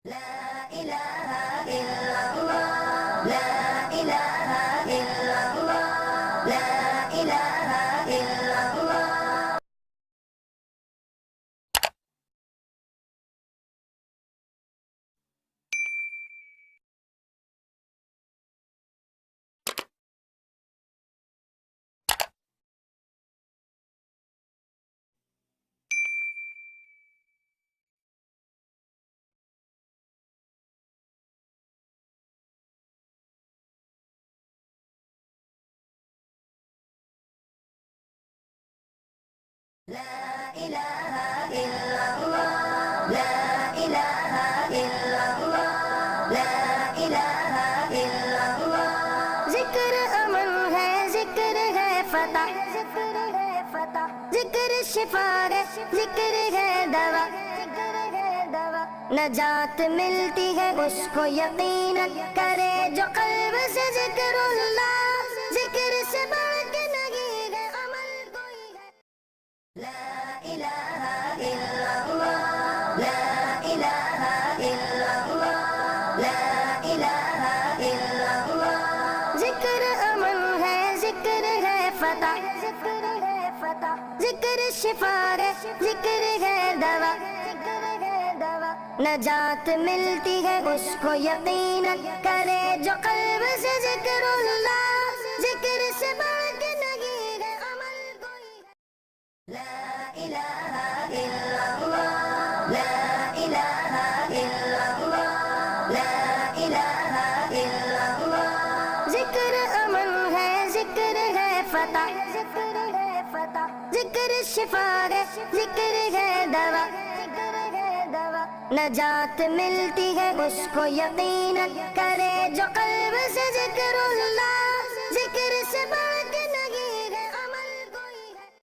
لا إله إلا الله لا إله إلا الله لا إله إلا الله لا إله إلا الله لا إله إلا الله لا إله إلا الله ذکر امن ہے ذکر ہے فتح ذکر ہے فتح ذکر شفا ہے ذکر ہے دوا نجات ملتی ہے اس کو یقیناً کرے جو قلب سے ذکر اللہ ذکر سے بڑھ کے نہیں ہے عمل کوئی ہے لا إله إلا الله لا إله إلا الله لا إله إلا الله ذکر امن ہے ذکر ہے فتح ذکر ہے فتح ذکر شفا ہے ذکر ہے دوا نجات ملتی ہے اس کو یقیناً کرے جو قلب سے ذکر اللہ ذکر سے بڑھ کے نہیں ہے عمل کوئی ہے لا إله إلا الله لا إله إلا الله لا إله إلا الله ذکر امن ہے ذکر ہے فتح ذکر ہے فتح ذکر شفا ہے ذکر ہے دوا نجات ملتی ہے اس کو یقیناً کرے جو قلب سے